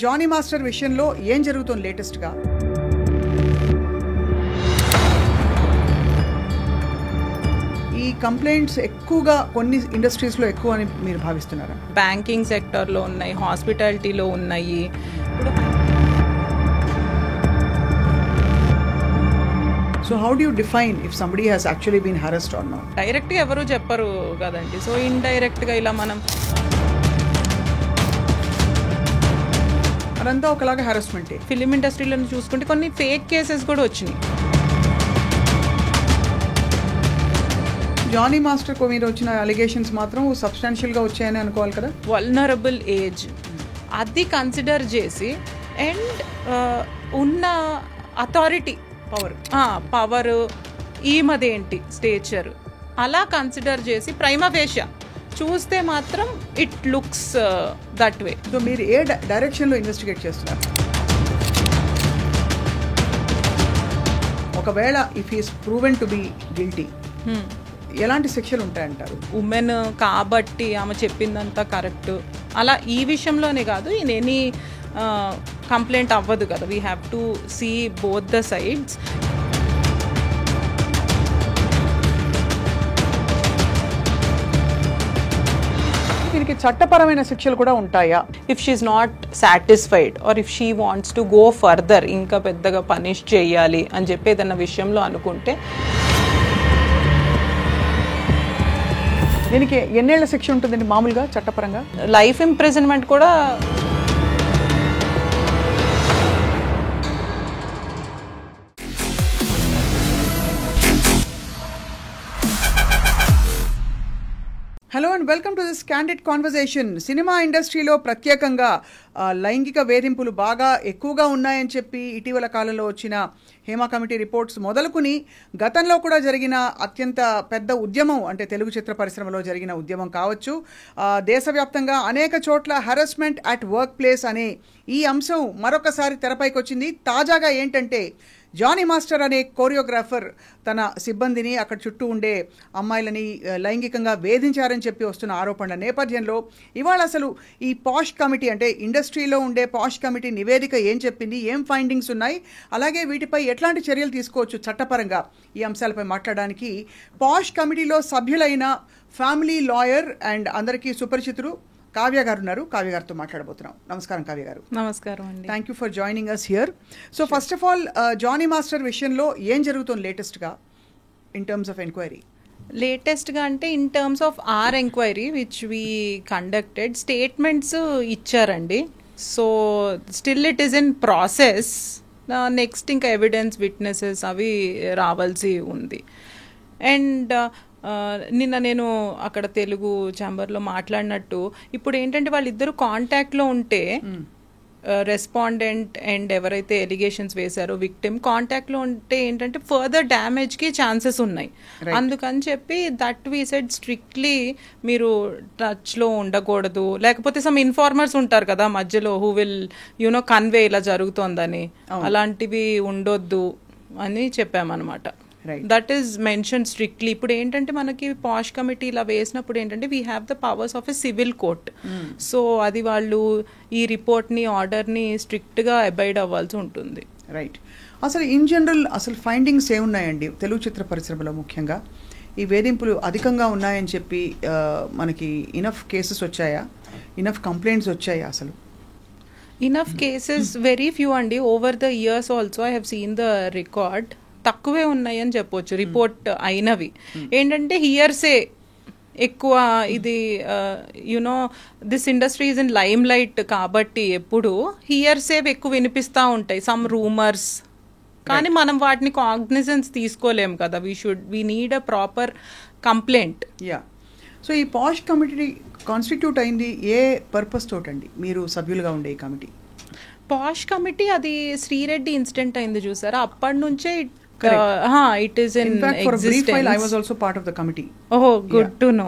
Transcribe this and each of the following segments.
Johnny master విషయంలో ఏం జరుగుతుంది లేటెస్ట్గా? ఈ కంప్లైంట్స్ ఎక్కువగా కొన్ని ఇండస్ట్రీస్లో ఎక్కువ అని మీరు భావిస్తున్నారా? బ్యాంకింగ్ సెక్టర్లో ఉన్నాయి, హాస్పిటాలిటీలో ఉన్నాయి. So how do you define if somebody has actually been harassed or not? డైరెక్ట్గా ఎవరు చెప్పరు కదండి. సో ఇండైరెక్ట్గా ఇలా మనం అదంతా ఒకలాగా హరాస్మెంటే. ఫిలిం ఇండస్ట్రీలో చూసుకుంటే కొన్ని ఫేక్ కేసెస్ కూడా వచ్చినాయి. జానీ మాస్టర్ మీద వచ్చిన అలిగేషన్స్ మాత్రం సబ్స్టాన్షియల్గా వచ్చాయని అనుకోవాలి కదా. వల్నరబుల్ ఏజ్ అది కన్సిడర్ చేసి అండ్ ఉన్న అథారిటీ పవర్ ఈమదేంటి స్టేచర్ అలా కన్సిడర్ చేసి ప్రైమా ఫేషియా చూస్తే మాత్రం it looks that way. So మీరు ఏ డైరెక్షన్లో ఇన్వెస్టిగేట్ చేస్తున్నారు? ఒకవేళ if is proven to be guilty ఎలాంటి శిక్షలు ఉంటాయంటారు? ఉమెన్ కాబట్టి ఆమె చెప్పిందంతా కరెక్ట్ అలా ఈ విషయంలోనే కాదు, ఇన్ ఎనీ కంప్లైంట్ అవ్వదు కదా. We have to see both the sides. దీనికి చట్టపరమైన శిక్షలు కూడా ఉంటాయా? If she's not satisfied or if she wants to go further, ఇంకా పెద్దగా పనిష్ చేయాలి అని చెప్పి ఏదన్నా విషయంలో అనుకుంటే దీనికి ఎన్నేళ్ల శిక్ష ఉంటుందండి మామూలుగా చట్టపరంగా? లైఫ్ ఇంప్రిజన్మెంట్ కూడా. Hello and welcome to this candid conversation. Cinema ఇండస్ట్రీలో ప్రత్యేకంగా లైంగిక వేధింపులు బాగా ఎక్కువగా ఉన్నాయని చెప్పి ఇటీవల కాలంలో వచ్చిన హేమా కమిటీ రిపోర్ట్స్ మొదలుకుని గతంలో కూడా జరిగిన అత్యంత పెద్ద ఉద్యమం, అంటే తెలుగు చిత్ర పరిశ్రమలో జరిగిన ఉద్యమం కావచ్చు, దేశవ్యాప్తంగా అనేక చోట్ల హరాస్మెంట్ అట్ వర్క్ ప్లేస్ అనే ఈ అంశం మరొకసారి తెరపైకి వచ్చింది. తాజాగా ఏంటంటే జానీ మాస్టర్ అనే కోరియోగ్రాఫర్ తన సిబ్బందిని, అక్కడ చుట్టూ ఉండే అమ్మాయిలని లైంగికంగా వేధించారని చెప్పి వస్తున్న ఆరోపణల నేపథ్యంలో ఇవాళ అసలు ఈ పాష్ కమిటీ, అంటే ఇండస్ట్రీలో ఉండే పాష్ కమిటీ నివేదిక ఏం చెప్పింది, ఏం ఫైండింగ్స్ ఉన్నాయి, అలాగే వీటిపై ఎట్లాంటి చర్యలు తీసుకోవచ్చు చట్టపరంగా, ఈ అంశాలపై మాట్లాడడానికి పాష్ కమిటీలో సభ్యులైన ఫ్యామిలీ లాయర్ అండ్ అందరికీ సుపరిచితులు కావ్య గారు ఉన్నారు. కావ్య గారితో మాట్లాడబోతున్నాం. నమస్కారం కావ్య గారు. నమస్కారం అండి. Thank you for joining us here. So first of all Jani master విషయంలో ఏం జరుగుతుంది లేటెస్ట్గా ఇన్ టర్మ్స్ ఆఫ్ ఎంక్వైరీ? లేటెస్ట్గా అంటే in terms of our enquiry which we conducted, statements ఇచ్చారండి. So still it is in process. Next ఇంకా evidence, witnesses అవి రావాల్సి ఉంది. అండ్ నిన్న నేను అక్కడ తెలుగు ఛాంబర్లో మాట్లాడినట్టు ఇప్పుడు ఏంటంటే వాళ్ళిద్దరూ కాంటాక్ట్లో ఉంటే, రెస్పాండెంట్ అండ్ ఎవరైతే ఎలిగేషన్స్ వేశారో విక్టిమ్ కాంటాక్ట్లో ఉంటే ఏంటంటే ఫర్దర్ డ్యామేజ్కి ఛాన్సెస్ ఉన్నాయి. అందుకని చెప్పి దట్ వీ సెడ్ స్ట్రిక్ట్లీ మీరు టచ్లో ఉండకూడదు, లేకపోతే సమ్ ఇన్ఫార్మర్స్ ఉంటారు కదా మధ్యలో హూ విల్ యునో కన్వే ఇలా జరుగుతోందని, అలాంటివి ఉండొద్దు అని చెప్పామన్నమాట. That is mention strictly. ఇప్పుడు ఏంటంటే మనకి పాష్ కమిటీ ఇలా వేసినప్పుడు ఏంటంటే we have the powers of a civil court. So అది వాళ్ళు ఈ రిపోర్ట్ని, ఆర్డర్ని స్ట్రిక్ట్గా అబైడ్ అవ్వాల్సి ఉంటుంది. రైట్. అసలు ఇన్ జనరల్ అసలు ఫైండింగ్స్ ఏమున్నాయండి తెలుగు చిత్ర పరిశ్రమలో? ముఖ్యంగా ఈ వేధింపులు అధికంగా ఉన్నాయని చెప్పి మనకి ఇనఫ్ కేసెస్ వచ్చాయా, ఇనఫ్ కంప్లైంట్స్ వచ్చాయా? అసలు ఇనఫ్ కేసెస్ వెరీ ఫ్యూ అండి. Over the years also I have seen the record, తక్కువే ఉన్నాయని చెప్పొచ్చు రిపోర్ట్ అయినవి. ఏంటంటే హియర్సే ఎక్కువ. ఇది you know this industry is in lime light కాబట్టి ఎప్పుడు హియర్సే ఎక్కువ వినిపిస్తూ ఉంటాయి, సమ్ రూమర్స్. కానీ మనం వాటిని కాగ్నిజెన్స్ తీసుకోలేము కదా. We need a proper complaint. Yeah. So ఈ పాష్ కమిటీ కాన్స్టిట్యూట్ అయింది ఏ పర్పస్ తోటండి? మీరు సభ్యులుగా ఉండే ఈ కమిటీ? పాష్ కమిటీ అది శ్రీరెడ్డి ఇన్సిడెంట్ అయింది చూసారా, అప్పటి నుంచే it is in fact, for existence. a brief while I was also part of the committee. Oh, good to know.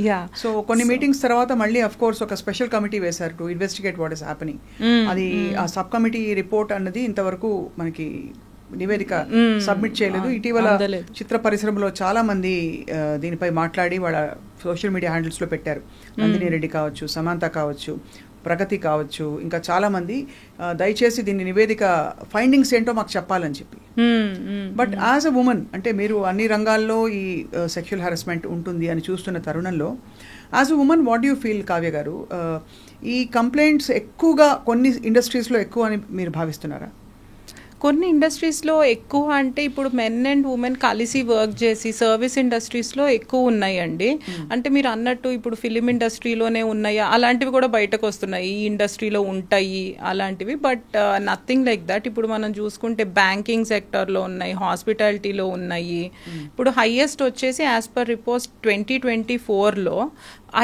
Yeah. So కొన్ని మీటింగ్స్ తర్వాత మళ్ళీ అఫ్ కోర్స్ ఒక స్పెషల్ కమిటీ వేశారు to investigate what is happening. అది ఆ sub committee report అన్నది ఇంతవరకు మనకి నివేదిక సబ్మిట్ చేయలేదు. ఇటీవల చిత్ర పరిశ్రమలో చాలా మంది దీనిపై మాట్లాడి వాళ్ళ సోషల్ మీడియా హ్యాండిల్స్లో పెట్టారు. నందిని రెడ్డి కావచ్చు, సమంత కావచ్చు, ప్రగతి కావచ్చు, ఇంకా చాలామంది దయచేసి దీన్ని నివేదిక ఫైండింగ్స్ ఏంటో మాకు చెప్పాలని చెప్పి. బట్ యాజ్ అ ఉమెన్, అంటే మీరు అన్ని రంగాల్లో ఈ సెక్షువల్ హారాస్మెంట్ ఉంటుంది అని చూస్తున్న తరుణంలో, as a women what you feel, Kavya గారు? ఈ కంప్లైంట్స్ ఎక్కువగా కొన్ని ఇండస్ట్రీస్లో ఎక్కువ అని మీరు భావిస్తున్నారా? కొన్ని ఇండస్ట్రీస్లో ఎక్కువ అంటే ఇప్పుడు మెన్ అండ్ ఉమెన్ కలిసి వర్క్ చేసి సర్వీస్ ఇండస్ట్రీస్లో ఎక్కువ ఉన్నాయండి. అంటే మీరు అన్నట్టు ఇప్పుడు ఫిలిం ఇండస్ట్రీలోనే ఉన్నాయా, అలాంటివి కూడా బయటకు వస్తున్నాయి, ఈ ఇండస్ట్రీలో ఉంటాయి అలాంటివి. But nothing like that. ఇప్పుడు మనం చూసుకుంటే బ్యాంకింగ్ సెక్టర్లో ఉన్నాయి, హాస్పిటాలిటీలో ఉన్నాయి. ఇప్పుడు హైయెస్ట్ వచ్చేసి యాజ్ పర్ రిపోర్ట్ 2024లో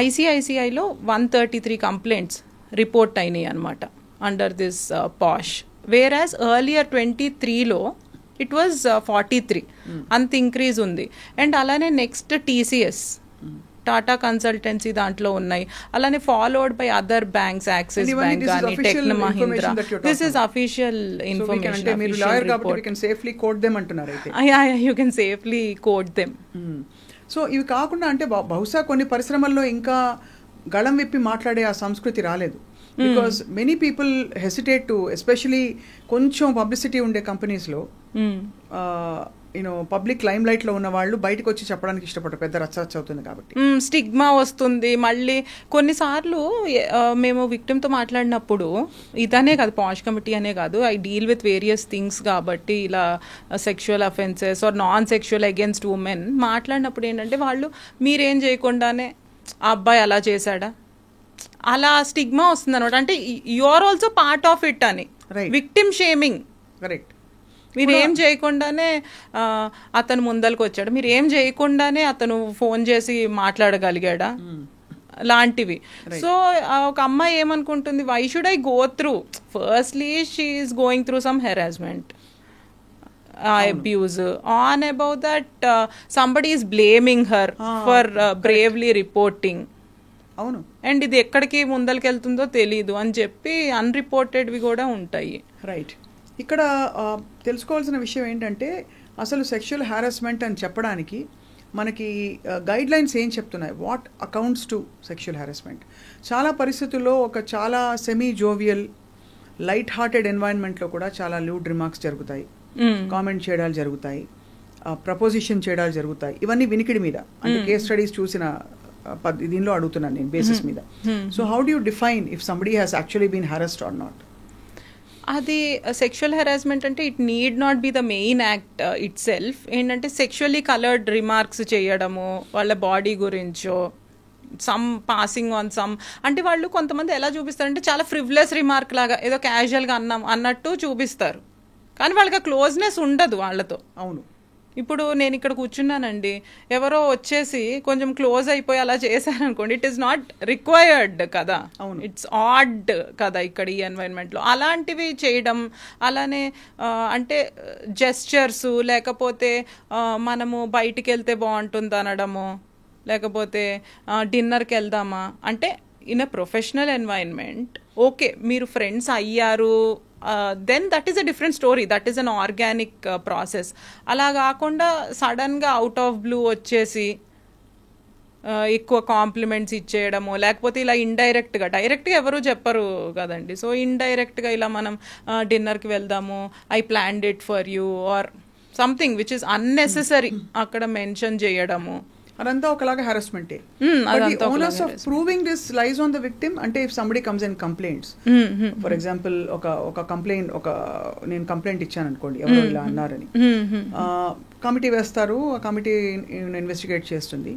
ఐసిఐసిఐలో 133 కంప్లైంట్స్ రిపోర్ట్ అయినాయి అనమాట under this POSH. Whereas earlier 23లో ఇట్ వాజ్ 43. అంత ఇంక్రీజ్ ఉంది. అండ్ అలానే నెక్స్ట్ TCS, టాటా కన్సల్టెన్సీ దాంట్లో ఉన్నాయి. అలానే followed by other banks, Axis bank కానీ, Tech Mahindra. This is official information. You can safely quote them. So ఇవి కాకుండా అంటే బహుశా కొన్ని పరిశ్రమల్లో ఇంకా గళం విప్పి మాట్లాడే ఆ సంస్కృతి రాలేదు. Because many people hesitate to, especially కొంచెం పబ్లిసిటీ ఉండే కంపెనీస్లో యూనో పబ్లిక్ లైమ్ లైట్లో ఉన్న వాళ్ళు బయటకు వచ్చి చెప్పడానికి ఇష్టపడరు, పెద్ద రచ్చ అవుతుంది కాబట్టి. స్టిగ్మా వస్తుంది. మళ్ళీ కొన్నిసార్లు మేము విక్టిమ్తో మాట్లాడినప్పుడు, ఇదనే కాదు, పాష్ కమిటీ అనే కాదు, I deal with various things కాబట్టి, ఇలా sexual offences or non sexual against women మాట్లాడినప్పుడు ఏంటంటే వాళ్ళు మీరేం చేయకుండానే ఆ అబ్బాయి అలా చేశాడా, అలా స్టిగ్మా వస్తుంది అనమాట. అంటే you are also part of it అని, విక్టిమ్ షేమింగ్. కరెక్ట్. మీరు ఏం చేయకుండానే అతను ముందరకు వచ్చాడు, మీరు ఏం చేయకుండానే అతను ఫోన్ చేసి మాట్లాడగలిగాడా, లాంటివి. సో ఒక అమ్మాయి ఏమనుకుంటుంది, why should I go through, firstly she is going through some harassment, abuse, on about that somebody is blaming her for bravely reporting. అవును. అండ్ ఇది ఎక్కడికి ముందరికి వెళ్తుందో తెలీదు అని చెప్పి అన్రిపోర్టెడ్వి కూడా ఉంటాయి. రైట్. ఇక్కడ తెలుసుకోవాల్సిన విషయం ఏంటంటే, అసలు సెక్షువల్ హారాస్మెంట్ అని చెప్పడానికి మనకి గైడ్ లైన్స్ ఏం చెప్తున్నాయి, what accounts to sexual harassment. చాలా పరిస్థితుల్లో ఒక చాలా సెమీ జోవియల్ లైట్ హార్టెడ్ ఎన్వైరన్మెంట్లో కూడా చాలా లూడ్ రిమార్క్స్ జరుగుతాయి, కామెంట్ చేయడాలు జరుగుతాయి, ప్రపోజిషన్ చేయడాలు జరుగుతాయి. ఇవన్నీ వినికిడి మీద, అంటే కేస్ స్టడీస్ చూసిన దీనిలో అడుగుతున్నాను నేను బేసిస్ మీద. So how do you define if somebody has actually been harassed or not? అది సెక్షువల్ హెరాస్మెంట్ అంటే it need not be the main act itself. ఏంటంటే సెక్షువల్లీ కలర్డ్ రిమార్క్స్ చేయడము వాళ్ళ బాడీ గురించో, సమ్ పాసింగ్ ఆన్ సమ్, అంటే వాళ్ళు కొంతమంది ఎలా చూపిస్తారంటే చాలా ఫ్రివ్లెస్ రిమార్క్ లాగా ఏదో క్యాజువల్గా అన్నట్టు చూపిస్తారు, కానీ వాళ్ళకి ఆ క్లోజ్నెస్ ఉండదు వాళ్ళతో. అవును. ఇప్పుడు నేను ఇక్కడ కూర్చున్నానండి, ఎవరో వచ్చేసి కొంచెం క్లోజ్ అయిపోయి అలా చేశారనుకోండి, ఇట్ ఈస్ నాట్ రిక్వైర్డ్ కదా, ఇట్స్ ఆడ్ కదా ఇక్కడ ఈ ఎన్వైరన్మెంట్లో. అలాంటివి చేయడం, అలానే అంటే జెస్చర్స్, లేకపోతే మనము బయటికి వెళ్తే బాగుంటుంది అనడము, లేకపోతే డిన్నర్కి వెళ్దామా అంటే in a professional environment okay, మీరు ఫ్రెండ్స్ అయ్యారు, then that is a different story, that is an organic process. అలా కాకుండా సడన్గా అవుట్ ఆఫ్ బ్లూ వచ్చేసి ఎక్కువ కాంప్లిమెంట్స్ ఇచ్చేయడము, లేకపోతే ఇలా ఇండైరెక్ట్గా, డైరెక్ట్గా ఎవరు చెప్పరు కదండి, సో ఇండైరెక్ట్గా ఇలా మనం డిన్నర్కి వెళ్దాము, I planned it for you or something which is unnecessary అక్కడ మెన్షన్ చేయడము, అదంతా ఒకలాగా హెరాస్మెంటే. Onus of proving this lies on the victim. అంటే if somebody comes and complaints, for example ఒక కంప్లైంట్, నేను కంప్లైంట్ ఇచ్చాను అనుకోండి, ఎవరో ఇలా అన్నారని, కమిటీ వేస్తారు, ఆ కమిటీ ఇన్వెస్టిగేట్ చేస్తుంది.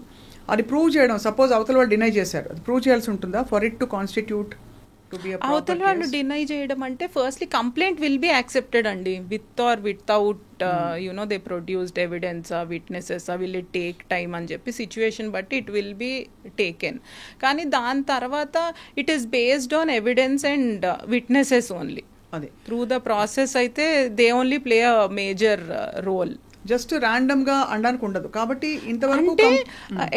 అది ప్రూవ్ చేయడం, సపోజ్ అవతల వాళ్ళు డినై చేశారు, అది ప్రూవ్ చేయాల్సి ఉంటుందా ఫర్ ఇట్ టు కాన్స్టిట్యూట్? అవతల వాళ్ళు డినై చేయడం అంటే firstly complaint will be accepted అండి, with or without you know they produced evidence, witnesses, will it take time అని చెప్పి సిచ్యువేషన్ బట్టి ఇట్ విల్ బి టేకెన్. కానీ దాని తర్వాత it is based on evidence and witnesses only. అదే త్రూ ద ప్రాసెస్ అయితే they only play a major role. Just random గా అనడానికి ఉండదు. కాబట్టి ఇంతవరకు అంటే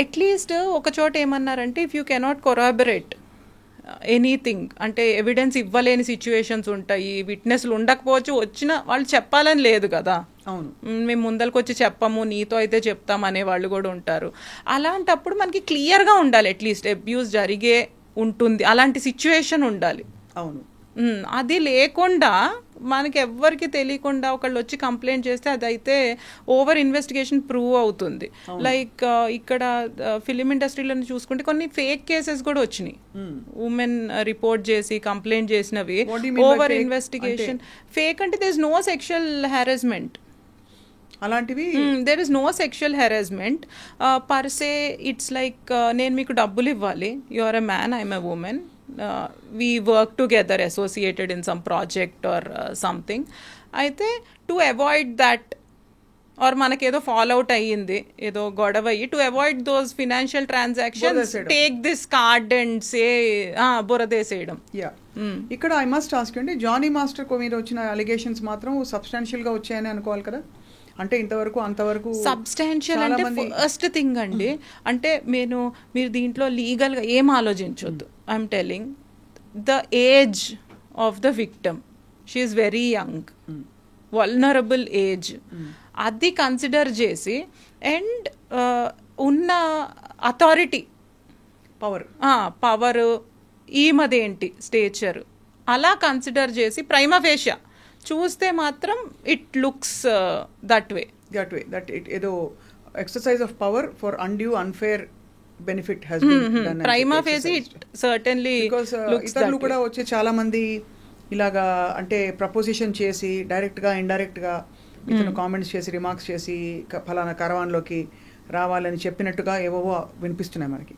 అట్లీస్ట్ ఒక చోట ఏమన్నారంటే, if you cannot corroborate anything, అంటే ఎవిడెన్స్ ఇవ్వలేని సిచ్యువేషన్స్ ఉంటాయి, విట్నెస్లు ఉండకపోవచ్చు, వచ్చిన వాళ్ళు చెప్పాలని లేదు కదా, అవును మేము ముందరికి వచ్చి చెప్పము, నీతో అయితే చెప్తాం అనే వాళ్ళు కూడా ఉంటారు. అలాంటప్పుడు మనకి క్లియర్గా ఉండాలి, అట్లీస్ట్ అబ్యూస్ జరిగే ఉంటుంది, అలాంటి సిచ్యువేషన్ ఉండాలి. అవును, అది లేకుండా మనకి ఎవ్వరికి తెలియకుండా ఒకళ్ళు వచ్చి కంప్లైంట్ చేస్తే అదైతే ఓవర్ ఇన్వెస్టిగేషన్ ప్రూవ్ అవుతుంది. లైక్ ఇక్కడ ఫిలిం ఇండస్ట్రీలో చూసుకుంటే కొన్ని ఫేక్ కేసెస్ కూడా వచ్చినాయి, ఉమెన్ రిపోర్ట్ చేసి కంప్లైంట్ చేసినవి. ఓవర్ ఇన్వెస్టిగేషన్ ఫేక్ అంటే there is no sexual harassment, అలాంటివి there is no sexual harassment per se. It's like నేను మీకు డబ్బులు ఇవ్వాలి, you are a man, I'm a woman, we work together associated in some project or something. అయితే to avoid that or మనకేదో fall out అయ్యింది, ఏదో గొడవ అయ్యి, to avoid those financial transactions take this card and say బురదేసేయడం. ఇక్కడ I must ask అండి, Jani master మీద వచ్చిన అలిగేషన్స్ మాత్రం సబ్స్టాన్షియల్ గా వచ్చాయని అనుకోవాలి కదా? అంటే ఇంతవరకు అంతవరకు సబ్స్టాన్షియల్ అంటే ఫస్ట్ థింగ్ అండి. అంటే మీరు దీంట్లో లీగల్గా ఏం ఆలోచించొద్దు. I'm telling the age of the victim, she is very young, vulnerable age, అది కన్సిడర్ చేసి అండ్ ఉన్న అథారిటీ పవర్ ఈమదేంటి స్టేచర్ అలా కన్సిడర్ చేసి ప్రైమా ఫేషియా చూస్తే మాత్రం it looks that way that it ఏదో exercise of power for undue unfair benefit has been done. Prima facie it certainly looks that ఇతరులు కూడా వచ్చి చాలా మంది ఇలాగా అంటే ప్రపోజిషన్ చేసి డైరెక్ట్ గా ఇండైరెక్ట్ గా ఇతను కామెంట్స్ చేసి రిమార్క్స్ చేసి ఫలానా కరవాన్లోకి రావాలని చెప్పినట్టుగా ఏవో వినిపిస్తున్నాయి మనకి.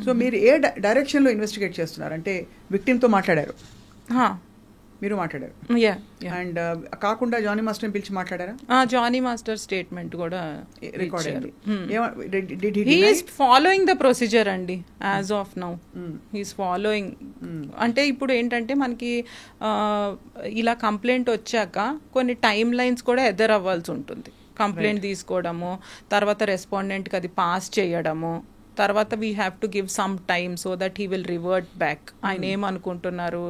సో మీరు ఏ డైరెక్షన్ లో ఇన్వెస్టిగేట్ చేస్తున్నారు? అంటే విక్టిమ్ తో మాట్లాడారు, మీరు మాట్లాడారు, అండ్ కాకుండా జానీ మాస్టర్ పిలిచి మాట్లాడారా? జానీ మాస్టర్ స్టేట్మెంట్ కూడా రికార్డ్ అయింది. He is following the procedure అండి as of now, he's following. అంటే ఇప్పుడు ఏంటంటే మనకి ఇలా కంప్లైంట్ వచ్చాక కొన్ని టైమ్ లైన్స్ కూడా ఎదురవ్వాల్సి ఉంటుంది. కంప్లైంట్ తీసుకోవడము, తర్వాత రెస్పాండెంట్కి అది పాస్ చేయడము, తర్వాత we have to give some time so that he will revert back. ఆయన ఏమనుకుంటున్నారు,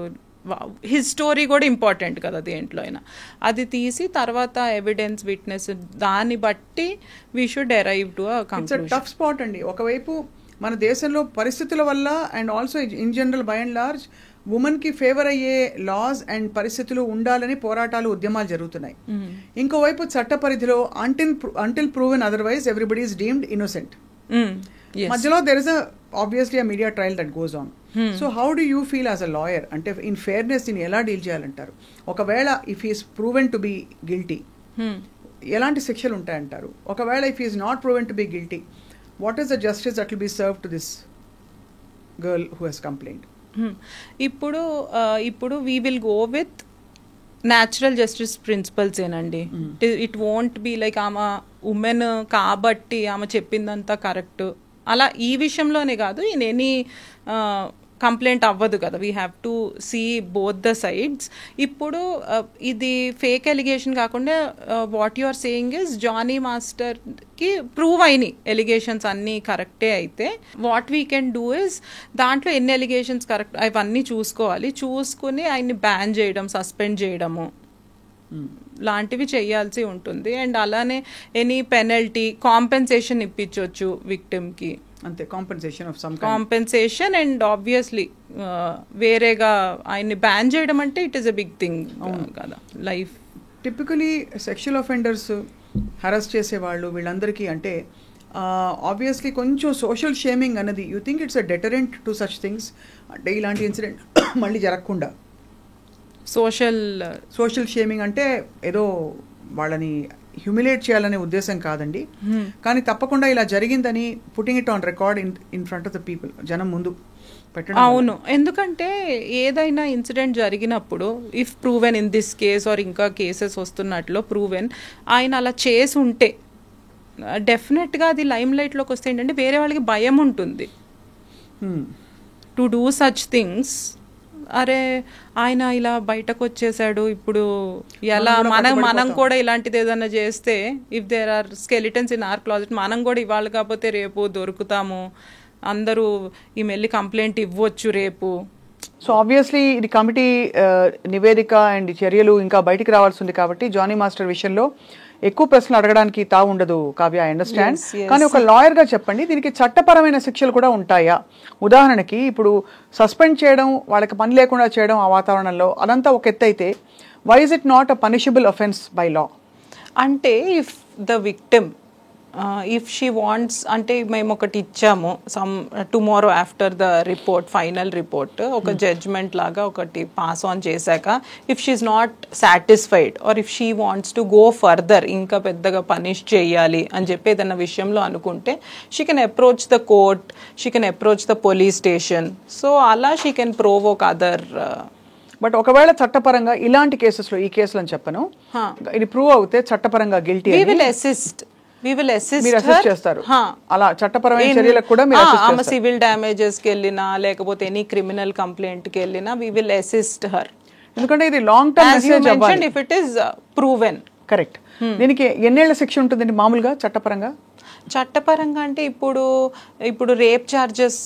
హిస్ స్టోరీ కూడా ఇంపార్టెంట్ కదా దేంట్లో అయినా. అది తీసి తర్వాత ఎవిడెన్స్, విట్నెస్, దాన్ని బట్టి we should arrive to a conclusion. Tough spot అండి. ఒకవైపు మన దేశంలో పరిస్థితుల వల్ల and also in general by and large women కి ఫేవర్ అయ్యే లాస్ అండ్ పరిస్థితులు ఉండాలని పోరాటాలు, ఉద్యమాలు జరుగుతున్నాయి. ఇంకోవైపు చట్ట పరిధిలో until proven otherwise everybody is deemed innocent. మధ్యలో there is obviously a media trial that goes on. So how do you feel as a lawyer? అంటే in fairness దీన్ని ఎలా డీల్ చేయాలంటారు? ఒకవేళ if he is proven to be guilty, ఎలాంటి శిక్షలు ఉంటాయంటారు? ఒకవేళ if he is not proven to be guilty, what is the justice that will be served to this girl who has complained? ఇప్పుడు we will go with natural justice principles ఏనండి. It won't be like ఆమె women కాబట్టి ఆమె చెప్పిందంతా correct, అలా ఈ విషయంలోనే కాదు, ఇన్ ఎనీ కంప్లైంట్ అవ్వదు కదా. We have to see both the sides. ఇప్పుడు ఇది ఫేక్ ఎలిగేషన్ కాకుండా what you are saying is Jani మాస్టర్కి ప్రూవ్ అయినాయి ఎలిగేషన్స్ అన్నీ కరెక్టే అయితే what we can do is దాంట్లో ఎన్ని ఎలిగేషన్స్ కరెక్ట్ అవన్నీ చూసుకోవాలి. చూసుకుని ఆయన్ని బ్యాన్ చేయడం, సస్పెండ్ చేయడము లాంటివి చేయాల్సి ఉంటుంది. అండ్ అలానే ఎనీ పెనల్టీ, కాంపెన్సేషన్ ఇప్పించవచ్చు విక్టిమ్కి. అంతే, compensation of some compensation. And obviously వేరేగా ఆయన్ని బ్యాన్ చేయడం అంటే it is a big thing కదా life. Typically sexual offenders harass చేసేవాళ్ళు వీళ్ళందరికీ అంటే ఆబ్వియస్లీ కొంచెం సోషల్ షేమింగ్ అనేది, you think it's a deterrent to such things? అంటే ఇలాంటి ఇన్సిడెంట్ మళ్ళీ జరగకుండా సోషల్ షేమింగ్ అంటే ఏదో వాళ్ళని హ్యూమిలేట్ చేయాలనే ఉద్దేశం కాదండి, కానీ తప్పకుండా ఇలా జరిగిందని putting it on record in front of the people, జనం ముందు పెట్టడం. అవును, ఎందుకంటే ఏదైనా ఇన్సిడెంట్ జరిగినప్పుడు if proven in this case or ఇంకా కేసెస్ వస్తున్నట్లు ప్రూవెన్ ఆయన అలా చేసి ఉంటే డెఫినెట్గా అది లైమ్ లైట్లోకి వస్తే ఏంటంటే వేరే వాళ్ళకి భయం ఉంటుంది టు డూ సచ్ థింగ్స్. అరే ఆయన ఇలా బయటకు వచ్చేసాడు, ఇప్పుడు ఎలా మనం కూడా ఇలాంటిది ఏదైనా చేస్తే, if there are skeletons in our closet, మనం కూడా ఇవాళ కాకపోతే రేపు దొరుకుతాము, అందరూ ఈ మెల్లి కంప్లైంట్ ఇవ్వచ్చు రేపు సో ఆబ్వియస్లీ ఇది కమిటీ నివేదిక అండ్ చర్యలు ఇంకా బయటికి రావాల్సి ఉంది కాబట్టి జానీ మాస్టర్ విషయంలో ఎక్కువ ప్రశ్నలు అడగడానికి తావు ఉండదు కావ్య, ఐ అండర్స్టాండ్. కానీ ఒక లాయర్గా చెప్పండి, దీనికి చట్టపరమైన శిక్షలు కూడా ఉంటాయా? ఉదాహరణకి ఇప్పుడు సస్పెండ్ చేయడం, వాళ్ళకి పని లేకుండా చేయడం ఆ వాతావరణంలో, అదంతా ఒక ఎత్తు అయితే why is it not a punishable offence by law? అంటే if the victim if she wants, అంటే మేము ఒకటి ఇచ్చాము tomorrow after the report, final report ఒక జడ్జ్మెంట్ లాగా ఒకటి పాస్ ఆన్ చేశాక, if she's not satisfied or if she wants to go further, ఇంకా పెద్దగా పనిష్ చేయాలి అని చెప్పి ఏదైనా విషయంలో అనుకుంటే, she can approach the court, she can approach the police station. So అలా she can Provogue other. But ఒకవేళ చట్టపరంగా ఇలాంటి కేసెస్లో, ఈ కేసులు అని చెప్పను, ఇది ప్రూవ్ అవుతే చట్టపరంగా గిల్టీ, we will assist మీరు అసిస్ట్ చేస్తారు. అలా చట్టపరమైన చర్యలకు కూడా మీరు అసిస్ట్ చేస్తారు. సివిల్ డ్యామేజెస్ కి వెళ్ళినా లేకపోతే ఎనీ క్రిమినల్ కంప్లైంట్ కి వెళ్ళినా we will assist her. ఎందుకంటే ఇది లాంగ్ టర్మ్ మెసేజ్ అవ్వాలి. if it is proven. Correct. దీనికి ఎన్నేళ్ల శిక్ష ఉంటుందండి మామూలుగా చట్టపరంగా? చట్టపరంగా అంటే ఇప్పుడు రేప్ చార్జెస్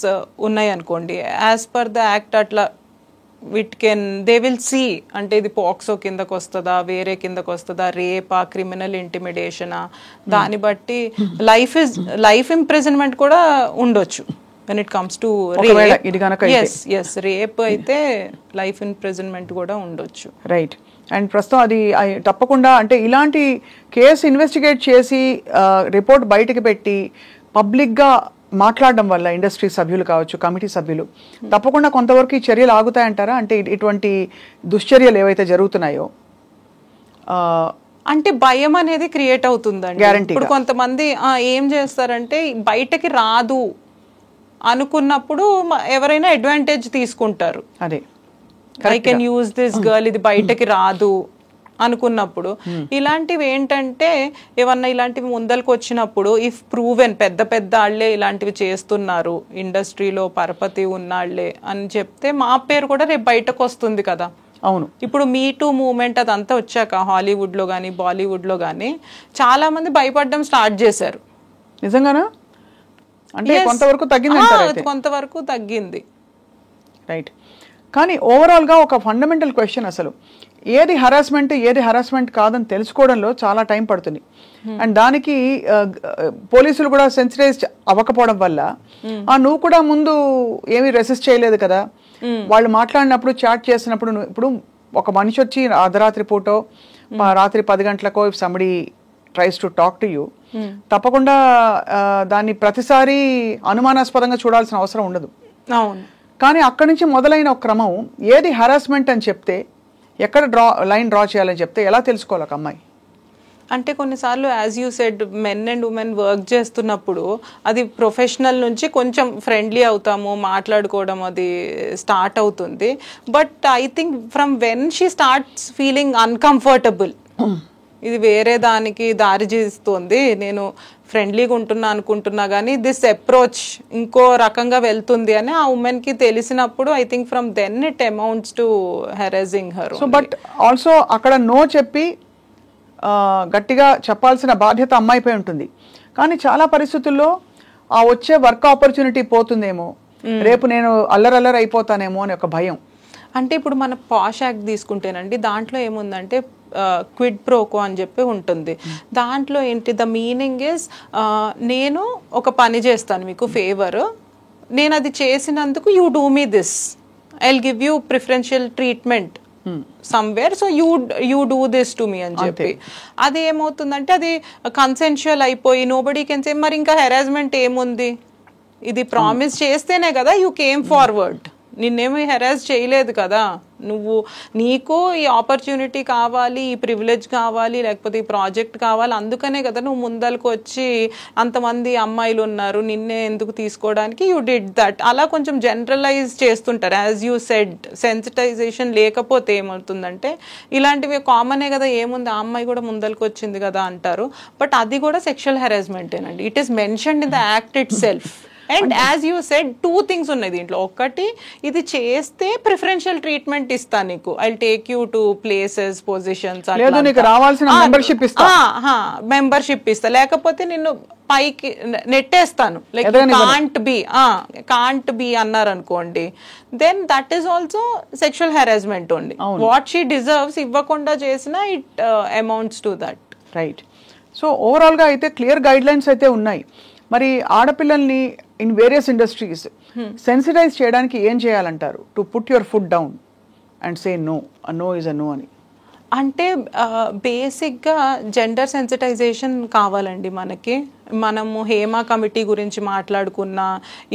ఉన్నాయి అనుకోండి, యాజ్ పర్ ద యాక్ట్ అట్లా దే విల్ సీ, అంటే ఇది పాక్సో కిందకు వస్తుందా, వేరే కిందకు వస్తుందా, రేపా, క్రిమినల్ ఇంటిమిడేషనా, దాన్ని బట్టి లైఫ్ ఇంప్రిజన్మెంట్ కూడా ఉండొచ్చు. when it comes to rape. yes rape అయితే లైఫ్ ఇంప్రిజన్మెంట్ కూడా ఉండొచ్చు. రైట్. అండ్ ప్రస్తుతం అది తప్పకుండా, అంటే ఇలాంటి కేసు ఇన్వెస్టిగేట్ చేసి రిపోర్ట్ బయటకు పెట్టి పబ్లిక్గా మాట్లాడడం వల్ల ఇండస్ట్రీ సభ్యులు కావచ్చు, కమిటీ సభ్యులు, తప్పకుండా కొంతవరకు ఈ చర్యలు ఆగుతాయంటారా? అంటే ఇటువంటి దుశ్చర్యలు ఏవైతే జరుగుతున్నాయో అంటే భయం అనేది క్రియేట్ అవుతుందండి. ఇప్పుడు కొంతమంది ఏం చేస్తారంటే బయటకి రాదు అనుకున్నప్పుడు ఎవరైనా అడ్వాంటేజ్ తీసుకుంటారు. అదే I can use this girl, ఇది బయటకి రాదు అనుకున్నప్పుడు ఇలాంటివి ఏంటంటే ఏమన్నా ఇలాంటివి ముందలకు వచ్చినప్పుడు ఇఫ్ ప్రూవెన్ పెద్ద వాళ్ళే ఇలాంటివి చేస్తున్నారు, ఇండస్ట్రీలో పరపతి ఉన్నాళ్లే అని చెప్తే మా పేరు కూడా రేపు బయటకు వస్తుంది కదా. అవును. ఇప్పుడు మీ టూ మూవ్మెంట్ అదంతా వచ్చాక హాలీవుడ్ లో గానీ బాలీవుడ్ లో గానీ చాలా మంది భయపడడం స్టార్ట్ చేశారు. నిజంగానా? అంటే కొంతవరకు తగ్గింది. కొంతవరకు తగ్గింది. రైట్. కానీ ఓవరాల్గా ఒక ఫండమెంటల్ క్వశ్చన్, అసలు ఏది హరాస్మెంట్ కాదని తెలుసుకోవడంలో చాలా టైం పడుతుంది. అండ్ దానికి పోలీసులు కూడా సెన్సిటైజ్ అవ్వకపోవడం వల్ల నువ్వు కూడా ముందు ఏమీ రెసిస్ట్ చేయలేదు కదా. వాళ్ళు మాట్లాడినప్పుడు, చాట్ చేసినప్పుడు, ఇప్పుడు ఒక మనిషి వచ్చి అర్ధరాత్రి పూటో రాత్రి 10 గంటలకో if somebody tries to talk to you, తప్పకుండా దాన్ని ప్రతిసారి అనుమానాస్పదంగా చూడాల్సిన అవసరం ఉండదు. అవును. కానీ అక్కడి నుంచి మొదలైన ఒక క్రమం, ఏది హరాస్మెంట్ అని చెప్తే, ఎక్కడ లైన్ డ్రా చేయాలని చెప్తే ఎలా తెలుసుకోవాలి ఒక అమ్మాయి? అంటే కొన్నిసార్లు as you said men and women work చేస్తున్నప్పుడు అది ప్రొఫెషనల్ నుంచి కొంచెం ఫ్రెండ్లీ అవుతాము, మాట్లాడుకోవడం అది స్టార్ట్ అవుతుంది. But I think from when she starts feeling uncomfortable, ఇది వేరే దానికి దారి చేస్తుంది, నేను ఫ్రెండ్లీగా ఉంటున్నా అనుకుంటున్నా కానీ దిస్ అప్రోచ్ ఇంకో రకంగా వెళ్తుంది అని ఆ ఉమెన్ కి తెలిసినప్పుడు I think from then it amounts to harassing her. So but also అక్కడ నో చెప్పి గట్టిగా చెప్పాల్సిన బాధ్యత అమ్మాయిపై ఉంటుంది. కానీ చాలా పరిస్థితుల్లో ఆ వచ్చే వర్క్ ఆపర్చునిటీ పోతుందేమో, రేపు నేను అల్లరల్లరి అయిపోతానేమో అని ఒక భయం. అంటే ఇప్పుడు మన పాష్ యాక్ట్ తీసుకుంటేనండి, దాంట్లో ఏముందంటే క్విడ్ ప్రోకో అని చెప్పి ఉంటుంది. దాంట్లో ఏంటి, ద మీనింగ్ ఇస్ నేను ఒక పని చేస్తాను మీకు ఫేవర్, నేను అది చేసినందుకు you do me this, I will give you preferential treatment somewhere, so you do this to me అని చెప్పి. అది ఏమవుతుందంటే అది కన్సెన్షువల్ అయిపోయి నోబడీ కెన్ సే మరి ఇంకా హెరాస్మెంట్ ఏముంది, ఇది ప్రామిస్ చేస్తేనే కదా యూ కేమ్ ఫార్వర్డ్, నిన్నేమీ హెరాస్ చేయలేదు కదా, నీకు ఈ ఆపర్చునిటీ కావాలి, ఈ ప్రివిలేజ్ కావాలి, లేకపోతే ఈ ప్రాజెక్ట్ కావాలి, అందుకనే కదా నువ్వు ముందరకు వచ్చి అంతమంది అమ్మాయిలు ఉన్నారు నిన్నే ఎందుకు తీసుకోవడానికి యూ డిడ్ దట్. అలా కొంచెం జనరలైజ్ చేస్తుంటారు. యాజ్ యూ సెడ్ సెన్సిటైజేషన్ లేకపోతే ఏమవుతుందంటే ఇలాంటివి కామనే కదా, ఏముంది ఆ అమ్మాయి కూడా ముందరకు వచ్చింది కదా అంటారు. బట్ అది కూడా సెక్షువల్ హెరాస్మెంటేనండి. It is mentioned in the act itself. And as you said 2 things ఉన్నాయి దీంట్లో. ఒకటి, ఇది చేస్తే ప్రిఫరెన్షియల్ ట్రీట్మెంట్ ఇస్తా నీకు, I take you to places, positions, membership ఇస్తా, లేకపోతే నిన్ను పైకి నెట్టేస్తాను, లైక్ కాంట్ బి అన్నారు అనుకోండి, then that is also sexual harassment only. What she deserves ఇవ్వకుండా చేసినా it amounts to that. Right. So ఓవరాల్గా అయితే క్లియర్ గైడ్ లైన్స్ అయితే ఉన్నాయి. మరి ఆడపిల్లల్ని ఇన్ వేరియస్ ఇండస్ట్రీస్ సెన్సిటైజ్ చేయడానికి ఏం చేయాలంటారు? To put your foot down and say no, no is a no అని. అంటే బేసిక్గా జెండర్ సెన్సిటైజేషన్ కావాలండి మనకి. మనము హేమా కమిటీ గురించి మాట్లాడుకున్నా,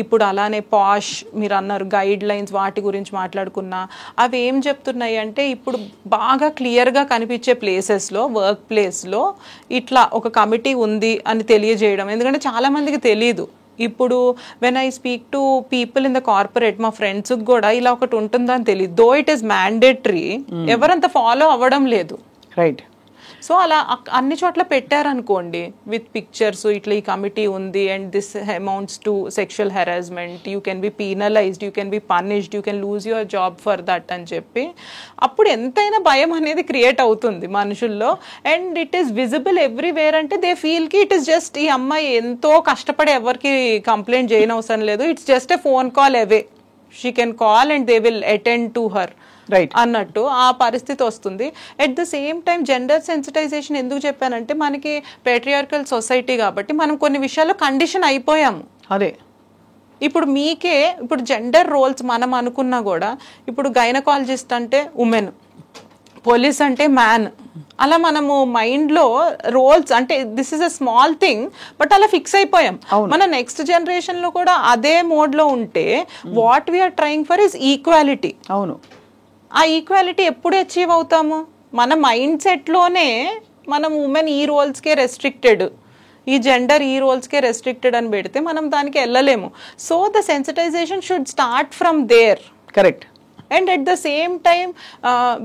ఇప్పుడు అలానే పాష్ మీరు అన్నారు గైడ్ లైన్స్, వాటి గురించి మాట్లాడుకున్నా, అవి ఏం చెప్తున్నాయి అంటే ఇప్పుడు బాగా క్లియర్గా కనిపించే ప్లేసెస్లో, వర్క్ ప్లేస్లో ఇట్లా ఒక కమిటీ ఉంది అని తెలియజేయడం. ఎందుకంటే చాలామందికి తెలియదు. ఇప్పుడు when I speak to people in the corporate, మా ఫ్రెండ్స్ కూడా ఇలా ఒకటి ఉంటుందని తెలియదు. దో ఇట్ ఈస్ మ్యాండేటరీ, ఎవరంత ఫాలో అవ్వడం లేదు. రైట్. సో అలా అన్ని చోట్ల పెట్టారనుకోండి విత్ పిక్చర్స్, ఇట్లా ఈ కమిటీ ఉంది and this amounts to sexual harassment, you can be penalised, you can be punished, you can lose your job for that అని చెప్పి, అప్పుడు ఎంతైనా భయం అనేది క్రియేట్ అవుతుంది మనుషుల్లో. And it is visible everywhere. అంటే దే ఫీల్ కి ఇట్ ఈస్ జస్ట్, ఈ అమ్మాయి ఎంతో కష్టపడి ఎవరికి కంప్లైంట్ చేయనవసరం లేదు, it's just a phone call away, she can call and they will attend to her అన్నట్టు ఆ పరిస్థితి వస్తుంది. At the same time gender sensitisation ఎందుకు చెప్పానంటే, మనకి పేట్రియార్కల్ సొసైటీ కాబట్టి మనం కొన్ని విషయాల్లో కండిషన్ అయిపోయాము. అదే ఇప్పుడు మీకే ఇప్పుడు జెండర్ రోల్స్ మనం అనుకున్నా కూడా, ఇప్పుడు గైనకాలజిస్ట్ అంటే ఉమెన్, పోలీస్ అంటే మ్యాన్, అలా మనము మైండ్లో రోల్స్ అంటే this is a small thing but అలా ఫిక్స్ అయిపోయాం. మన నెక్స్ట్ జనరేషన్లో కూడా అదే మోడ్లో ఉంటే what we're trying for is equality. అవును. ఆ ఈక్వాలిటీ ఎప్పుడు అచీవ్ అవుతాము? మన మైండ్ సెట్లోనే మనం ఉమెన్ ఈ రోల్స్కే రెస్ట్రిక్టెడ్, ఈ జెండర్ ఈ రోల్స్కే రెస్ట్రిక్టెడ్ అని పెడితే మనం దానికి వెళ్ళలేము. So the sensitisation should start from there. Correct. And at the same time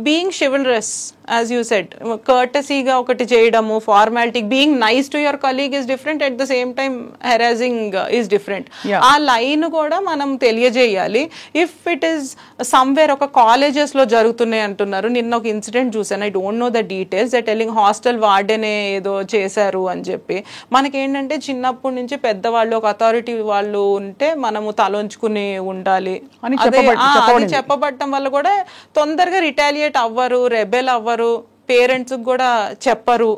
being chivalrous, as you said, courtesy-గా ఒకటి చేయడము, formality, being nice to your colleague is different, at the same time harassing is different. ఆ line కూడా మనం తెలియజేయాలి. If it is somewhere ఒక కాలేజెస్లో జరుగుతున్నాయి అంటున్నారు, నిన్న ఒక ఇన్సిడెంట్ చూసాను, I don't know the details, that telling hostel వార్డెనే ఏదో చేశారు అని చెప్పి. మనకేంటంటే చిన్నప్పటి నుంచి పెద్దవాళ్ళు, ఒక అథారిటీ వాళ్ళు ఉంటే మనము తలొంచుకుని ఉండాలి అని చెప్పబడటం వల్ల కూడా తొందరగా రిటాలియేట్ అవ్వరు, రెబెల్ అవ్వరు, పేరెంట్స్ కూడా చెప్పరు.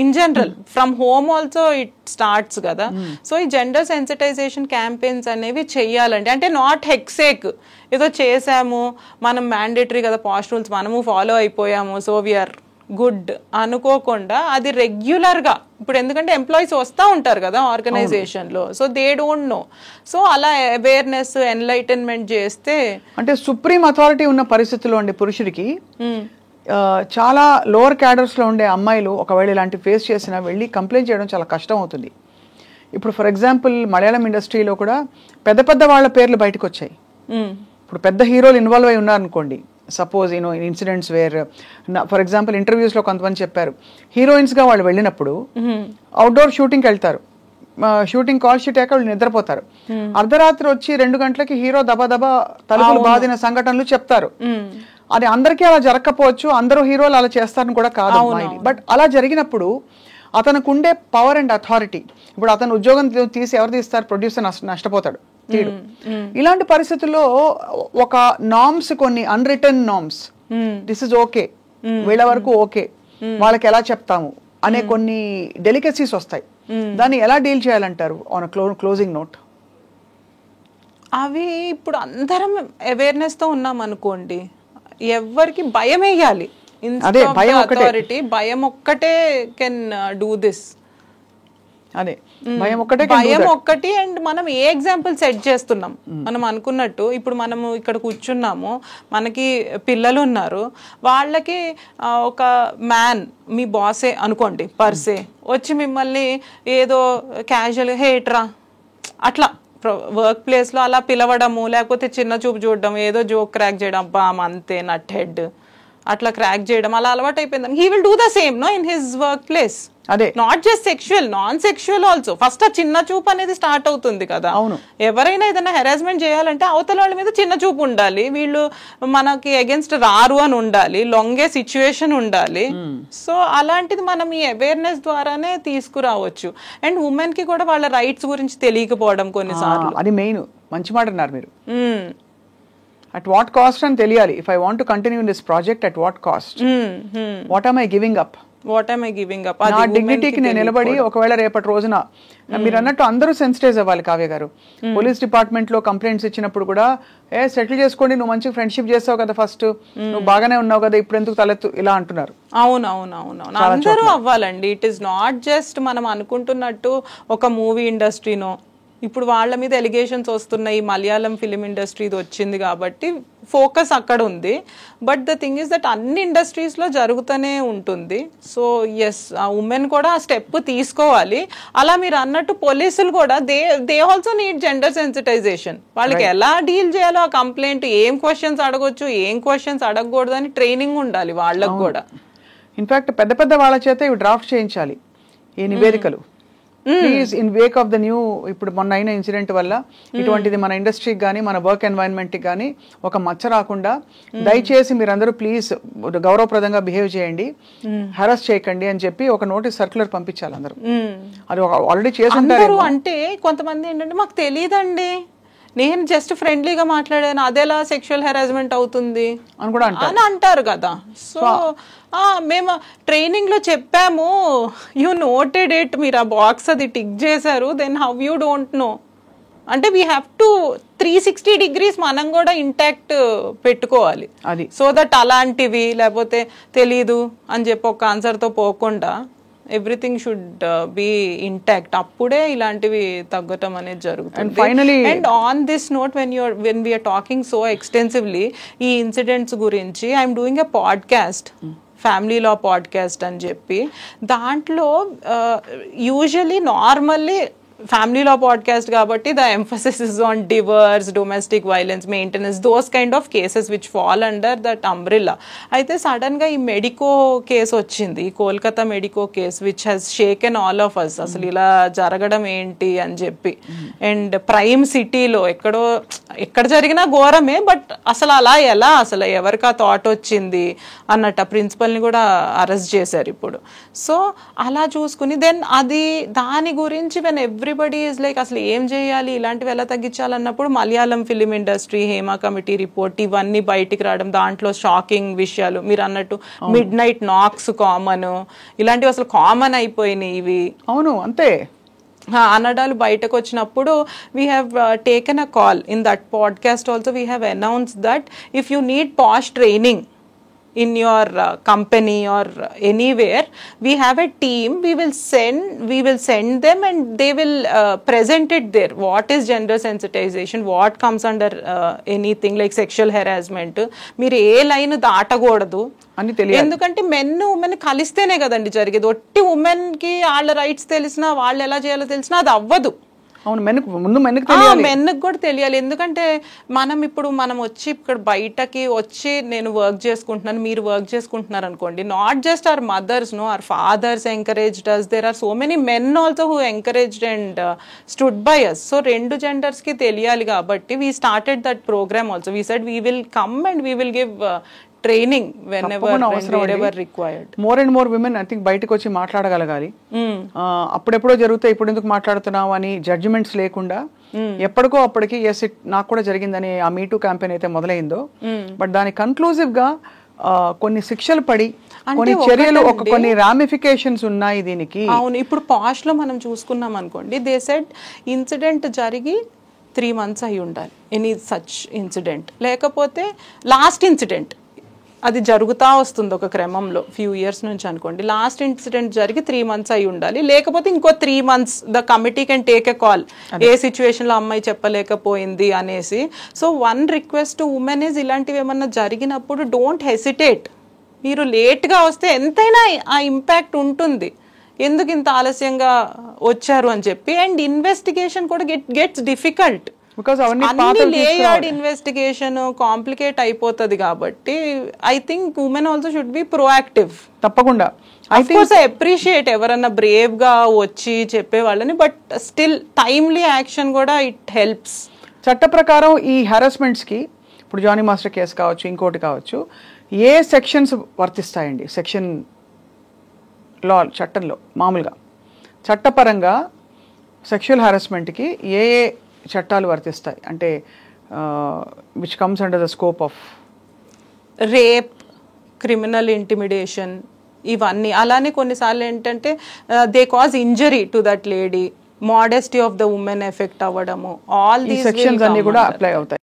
In general from home also it starts కదా. సో ఈ జెండర్ సెన్సిటైజేషన్ క్యాంపెయిన్స్ అనేవి చెయ్యాలండి. అంటే నాట్ హెక్సేక్, ఏదో చేసాము మనం మ్యాండేటరీ కదా పాస్ట్ రూల్స్ మనము ఫాలో అయిపోయాము సో వీఆర్ గుడ్ అనుకోకుండా, అది రెగ్యులర్గా, ఇప్పుడు ఎందుకంటే ఎంప్లాయీస్ వస్తూ ఉంటారు కదా ఆర్గనైజేషన్లో, so they don't know, so అలా అవేర్నెస్ ఎన్లైటన్మెంట్ చేస్తే. అంటే సుప్రీం అథారిటీ ఉన్న పరిస్థితుల్లో అండి పురుషుడికి చాలా లోవర్ క్యాడర్స్లో ఉండే అమ్మాయిలు ఒకవేళ ఇలాంటి ఫేస్ చేసినా వెళ్ళి కంప్లైంట్ చేయడం చాలా కష్టం అవుతుంది. ఇప్పుడు ఫర్ ఎగ్జాంపుల్ మలయాళం ఇండస్ట్రీలో కూడా పెద్ద పెద్ద వాళ్ళ పేర్లు బయటకు వచ్చాయి. ఇప్పుడు పెద్ద హీరోలు ఇన్వాల్వ్ అయి ఉన్నారనుకోండి, suppose you know incidents where, for example ఇంటర్వ్యూస్లో కొంతమంది చెప్పారు, హీరోయిన్స్గా వాళ్ళు వెళ్ళినప్పుడు అవుట్డోర్ షూటింగ్కి వెళ్తారు, షూటింగ్ కాల్ షీట్ అయ్యాక వాళ్ళు నిద్రపోతారు, అర్ధరాత్రి వచ్చి 2 గంటలకి హీరో దబా తలుపులు బాదిన సంఘటనలు చెప్తారు. అది అందరికీ అలా జరగకపోవచ్చు, అందరూ హీరోలు అలా చేస్తారని కూడా కాదు, బట్ అలా జరిగినప్పుడు అతనికి ఉండే పవర్ అండ్ అథారిటీ, ఇప్పుడు అతను ఉద్యోగం తీసి ఎవరు తీస్తారు? ప్రొడ్యూసర్ నష్టపోతాడు, తీడు. ఇలాంటి పరిస్థితుల్లో ఒక నామ్స్, కొన్ని unwritten norms, this is okay, వీళ్ళ వరకు ఓకే, వాళ్ళకి ఎలా చెప్తాము అనే కొన్ని డెలికసీస్ వస్తాయి. దాన్ని ఎలా డీల్ చేయాలంటారు ఆన్ క్లోజింగ్ నోట్? అవి ఇప్పుడు అందరం అవేర్నెస్తో ఉన్నాం అనుకోండి, ఎవరికి భయం వేయాలి, అథారిటీ భయం ఒక్కటే కెన్ డూ దిస్. అదే భయం ఒక్కటి. అండ్ మనం ఏ ఎగ్జాంపుల్ సెట్ చేస్తున్నాం? మనం అనుకున్నట్టు ఇప్పుడు మనము ఇక్కడ కూర్చున్నాము, మనకి పిల్లలు ఉన్నారు, వాళ్ళకి ఒక మ్యాన్ మీ బాసే అనుకోండి పర్సే వచ్చి మిమ్మల్ని ఏదో క్యాజువల్గా హేట్రా అట్లా వర్క్ ప్లేస్లో అలా పిలవడము, లేకపోతే చిన్న చూపు చూడడం, ఏదో జోక్ క్రాక్ చేయడం, అబ్బా అంతే నట్ హెడ్ అట్లా క్రాక్ చేయడం అలా అలవాటు అయిపోయింది. He will do the same no in his workplace. అదే not just sexual, non sexual also. First ఆ చిన్న చూపు అనేది స్టార్ట్ అవుతుంది కదా. అవును. ఎవరైనా ఏదైనా హెరాస్మెంట్ చేయాలంటే అవతల వాళ్ళ మీద చిన్న చూపు ఉండాలి, వీళ్ళు మనకి అగేన్స్ట్ రారు అని ఉండాలి, లొంగే సిచ్యువేషన్ ఉండాలి. సో అలాంటిది మనం ఈ అవేర్నెస్ ద్వారానే తీసుకురావచ్చు. అండ్ ఉమెన్ కి కూడా వాళ్ళ రైట్స్ గురించి తెలియకపోవడం కొన్నిసార్లు, అది మెయిన్. మంచి మాట అన్నారు మీరు. అట్ వాట్ కాస్ట్ అని తెలియాలి. If I want to continue in this project, at what cost, what am I giving up, నా డిగ్నిటీకి నేను నిలబడి ఒకవేళ రేపటి రోజున మీరు అన్నట్టు అందరూ సెన్సిటైజ్ అవ్వాలి. కావ్య గారు, పోలీస్ డిపార్ట్మెంట్ లో కంప్లైంట్స్ ఇచ్చినప్పుడు కూడా సెటిల్ చేసుకోండి, నువ్వు మంచి ఫ్రెండ్షిప్ చేస్తావు కదా, ఫస్ట్ నువ్వు బాగానే ఉన్నావు కదా, ఇప్పుడు ఎందుకు తలెత్తు, ఇలా అంటున్నారు. అవునవునవును, అందరూ అవ్వాలండి. ఇట్ ఈస్ నాట్ జస్ట్ మనం అనుకుంటున్నట్టు ఒక మూవీ ఇండస్ట్రీనో. ఇప్పుడు వాళ్ళ మీద ఎలిగేషన్స్ వస్తున్నాయి, మలయాళం ఫిలిం ఇండస్ట్రీది వచ్చింది కాబట్టి ఫోకస్ అక్కడ ఉంది. But the thing is that అన్ని ఇండస్ట్రీస్లో జరుగుతూనే ఉంటుంది. సో ఎస్, ఆ ఉమెన్ కూడా ఆ స్టెప్ తీసుకోవాలి. అలా మీరు అన్నట్టు పోలీసులు కూడా they also need gender sensitisation. వాళ్ళకి ఎలా డీల్ చేయాలో ఆ కంప్లైంట్, ఏం క్వశ్చన్స్ అడగొచ్చు, ఏం క్వశ్చన్స్ అడగకూడదు అని ట్రైనింగ్ ఉండాలి వాళ్ళకు కూడా. ఇన్ఫాక్ట్ పెద్ద పెద్ద వాళ్ళ చేత ఇవి డ్రాఫ్ట్ చేయించాలి ఈ నివేదికలు. Please, in Wake of the new, ఇప్పుడు మొన్న అయిన ఇన్సిడెంట్ వల్ల ఇటువంటిది మన ఇండస్ట్రీకి కానీ మన వర్క్ ఎన్వైరన్మెంట్కి కానీ ఒక మచ్చ రాకుండా దయచేసి మీరందరూ ప్లీజ్ గౌరవప్రదంగా బిహేవ్ చేయండి, హెరాస్ చేయకండి అని చెప్పి ఒక నోటీస్ సర్క్యులర్ పంపించాలి అందరూ. అది ఆల్రెడీ చేస్తుంటారు. అంటే కొంతమంది ఏంటంటే మాకు తెలియదండి, నేను జస్ట్ ఫ్రెండ్లీగా మాట్లాడాను, అదేలా సెక్షువల్ హెరాస్మెంట్ అవుతుంది అని కూడా అంటారు కదా. సో మేము ట్రైనింగ్ లో చెప్పాము, యూ నోటెడ్ ఇట్, మీరు ఆ బాక్స్ అది టిక్ చేశారు, then how you don't know అంటే వీ హ్యావ్ టు 360 degrees మనం కూడా ఇంటాక్ట్ పెట్టుకోవాలి. అది సో దట్ అలాంటివి లేకపోతే తెలీదు అని చెప్పి ఒక ఆన్సర్తో పోకుండా ఎవ్రీథింగ్ షుడ్ బి ఇంటాక్ట్. అప్పుడే ఇలాంటివి తగ్గటం అనేది జరుగుతుంది. And on this note, when we're talking so extensively ఈ ఇన్సిడెంట్స్ గురించి, I'm doing a podcast, family law podcast అని చెప్పి. దాంట్లో usually normally family law podcast కాబట్టి the emphasis is on divorce, domestic violence, maintenance, those kind of cases which fall under that umbrella. అయితే sudden గా ఈ medico case వచ్చింది, ఈ Kolkata medico case, which has shaken all of us. అసలు ఇలా జరగడం ఏంటి అని చెప్పి. అండ్ ప్రైమ్ సిటీలో ఎక్కడ జరిగినా ఘోరమే, బట్ అసలు అలా ఎలా, అసలు ఎవరికి ఆ థాట్ వచ్చింది అన్నట్టు ఆ ప్రిన్సిపల్ని కూడా అరెస్ట్ చేశారు ఇప్పుడు. సో అలా చూసుకుని దెన్ దాని గురించి వెన్ ఎవ్రీబడి ఈజ్ లైక్ అసలు ఏం చేయాలి, ఇలాంటివి ఎలా తగ్గించాలన్నప్పుడు Malayalam film industry, Hema committee report, ఇవన్నీ బయటికి రావడం, దాంట్లో షాకింగ్ విషయాలు. మీరు అన్నట్టు మిడ్ నైట్ నాక్స్ కామన్, ఇలాంటివి అసలు కామన్ అయిపోయినాయి ఇవి. అవును, అంతే అనడాలు బయటకు వచ్చినప్పుడు we have taken a call in that podcast also. We have announced that if you need posh training in your company or anywhere, we have a team, we will send them and they will present it there. What is gender sensitization, what comes under anything like sexual harassment, మీరు ఏ line దాటకూడదు అని తెలియాలి. ఎందుకంటే women కలిస్తేనే కదండి జరిగేది. ఒట్టి women కి వాళ్ళ రైట్స్ తెలిసినా, వాళ్ళు ఎలా చేయాలో తెలిసినా అది అవ్వదు. అవును, మెన్కి కూడా తెలియాలి. ఎందుకంటే మనం వచ్చి ఇక్కడ బయటకి వచ్చి నేను వర్క్ చేసుకుంటున్నాను, మీరు వర్క్ చేసుకుంటున్నారు అనుకోండి, not just our mothers, no, our fathers encouraged us, there are so many men also who encouraged and stood by us. So రెండు జెండర్స్ కి తెలియాలి కాబట్టి we started that program also. We said we will come and we will give training more and more women I think బయటకు వచ్చి మాట్లాడగలగాలి. అప్పుడెప్పుడో జరుగుతాయి, ఇప్పుడు ఎందుకు మాట్లాడుతున్నావు అని జడ్జిమెంట్స్ లేకుండా ఎప్పటికో అప్పటికి ఎస్ నాకు కూడా జరిగిందని ఆ మీటూ క్యాంపెయిన్ అయితే మొదలైందో, బట్ దాని కన్క్లూజివ్ గా కొన్ని శిక్షలు పడి కొన్ని చర్యలు, కొన్ని రామిఫికేషన్స్ ఉన్నాయి దీనికి. అవును, ఇప్పుడు పాష్ లో మనం చూసుకున్నాం అనుకోండి, దే సెడ్ ఇన్సిడెంట్ జరిగి 3 months అయి ఉండాలి, ఎనీ సచ్ ఇన్సిడెంట్, లేకపోతే లాస్ట్ ఇన్సిడెంట్ అది జరుగుతూ వస్తుంది ఒక క్రమంలో ఫ్యూ ఇయర్స్ నుంచి అనుకోండి, లాస్ట్ ఇన్సిడెంట్ జరిగి 3 months అయి ఉండాలి, లేకపోతే ఇంకో 3 months the committee can take a call, ఏ సిచ్యువేషన్లో అమ్మాయి చెప్పలేకపోయింది అనేసి. So one request to women is, ఇలాంటివి ఏమన్నా జరిగినప్పుడు డోంట్ హెసిటేట్. మీరు లేట్గా వస్తే ఎంతైనా ఆ ఇంపాక్ట్ ఉంటుంది, ఎందుకు ఇంత ఆలస్యంగా వచ్చారు అని చెప్పి. అండ్ ఇన్వెస్టిగేషన్ కూడా గెట్స్ డిఫికల్ట్. బికాస్ అవన్నీ అన్ని లేయర్డ్ ఇన్వెస్టిగేషన్ కాంప్లికేట్ అయిపోతుంది కాబట్టి I think women also should be proactive. తప్పకుండా ఐ అప్రిషియేట్ ఎవరన్నా బ్రేవ్ గా వచ్చి చెప్పే వాళ్ళని, బట్ స్టిల్ టైమ్లీ యాక్షన్ కూడా ఇట్ హెల్ప్స్. చట్ట ప్రకారం ఈ హెరాస్మెంట్స్ కి ఇప్పుడు జానీ మాస్టర్ కేసు కావచ్చు, ఇంకోటి కావచ్చు, ఏ సెక్షన్స్ వర్తిస్తాయండి? సెక్షన్ లా చట్టంలో మామూలుగా చట్టపరంగా సెక్షువల్ హెరాస్మెంట్కి ఏ ఏ చట్టాలు వర్తిస్తాయి అంటే which comes under the scope of? Rape, criminal intimidation, ఇవన్నీ. అలానే కొన్నిసార్లు ఏంటంటే they cause injury to that lady, modesty of the women effect అవ్వడము, ఆల్ దీస్ సెక్షన్స్ అన్ని కూడా అప్లై అవుతాయి.